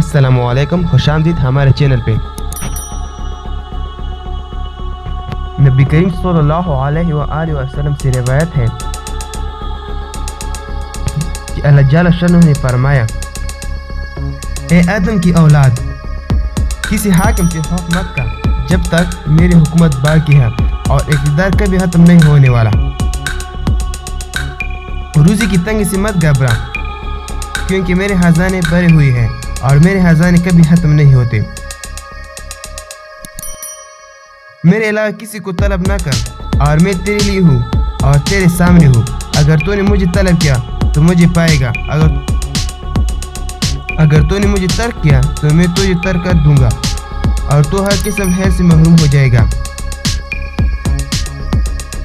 अस्सलामुअलैकुम, खुश आमदीद हमारे चैनल पे। नबी करीम सल्लल्लाहु अलैहि वसल्लम से रिवायत है कि अल्लाह जल्ल शअनुहु ने फरमाया, ए आदम की औलाद, किसी हाकिम से खौफ मत कर जब तक मेरी हुकूमत बाकी है और इक़्तिदार कभी ख़त्म नहीं होने वाला। रूज़ी की तंगी से मत घबरा, क्योंकि मेरे खजाने भरे हुए हैं और मेरे खजाने कभी ख़त्म नहीं होते। मेरे अलावा किसी को तलब ना कर और मैं तेरे लिए हूँ और तेरे सामने हूँ। अगर तूने मुझे तलब किया तो मुझे पाएगा, अगर तूने मुझे तर्क किया तो मैं तुझे तर्क कर दूंगा और तू हर किस्म खैर से महरूम हो जाएगा।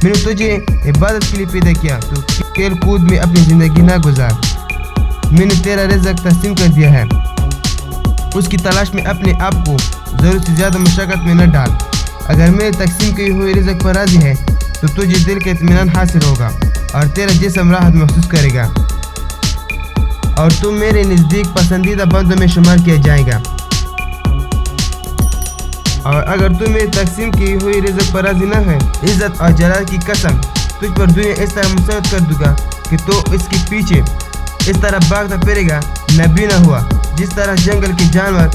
मैंने तुझे इबादत के लिए पैदा किया तो खेल कूद में अपनी ज़िंदगी ना गुजार। मैंने तेरा रिज़्क़ तकसीम कर दिया है, उसकी तलाश में अपने आप को ज़रूरत से ज़्यादा मशक्क़त में न डाल। अगर मेरे तकसीम किए हुए रिज़्क़ पर राज़ी है तो तुझे दिल का इत्मीनान हासिल होगा और तेरा जिस्म राहत महसूस करेगा और तू मेरे नज़दीक पसंदीदा बंदों में शुमार किया जाएगा। और अगर तू मेरे तकसीम की हुई रिज़्क़ पर राज़ी न है, इज़्ज़त और जलाल की कसम, तुझ पर दुनिया इस तरह मुसल्लत कर दूंगा कि तो इसके पीछे इस तरह भागता फिरेगा, नबी न हुआ जिस तरह जंगल के जानवर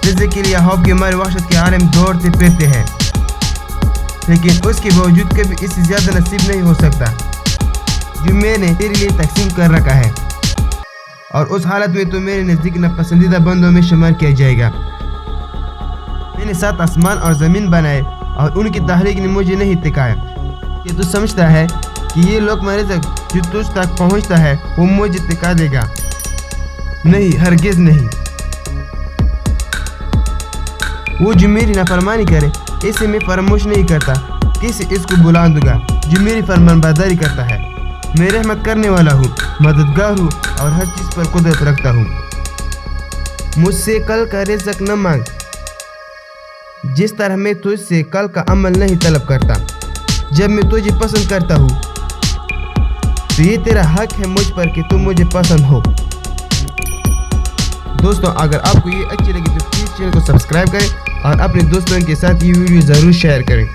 रिज़्क़ के लिए खौफ के मारे वहशत के आलम दौड़ते फिरते हैं, लेकिन उसके बावजूद कभी इससे ज़्यादा नसीब नहीं हो सकता जो मैंने तेरे लिए तकसीम कर रखा है। और उस हालत में तो मेरे नज़दीक नापसंदीदा बंदों में शुमार किया जाएगा। मैंने 7 आसमान और ज़मीन बनाए और उनकी तहरीक ने मुझे नहीं टिकाया। कि तू समझता है कि ये लोकमा रिज़्क़ जो तुझ तक पहुँचता है वो मुझे टिका देगा? नहीं, हरगिज़ नहीं। वो जो मेरी नाफरमानी करे इसे मैं फरामोश नहीं करता, किसी इसको बुला दूंगा जो मेरी फरमानबरदारी करता है। मैं रहमत करने वाला हूँ, मददगार हूँ और हर चीज़ पर कुदरत रखता हूँ। मुझसे कल का रिज़्क़ न मांग जिस तरह मैं तुझसे कल का अमल नहीं तलब करता। जब मैं तुझे पसंद करता हूँ तो ये तेरा हक है मुझ पर कि तुम मुझे पसंद हो। दोस्तों, अगर आपको ये अच्छी लगी तो प्लीज़ चैनल को सब्सक्राइब करें और अपने दोस्तों के साथ ये वीडियो ज़रूर शेयर करें।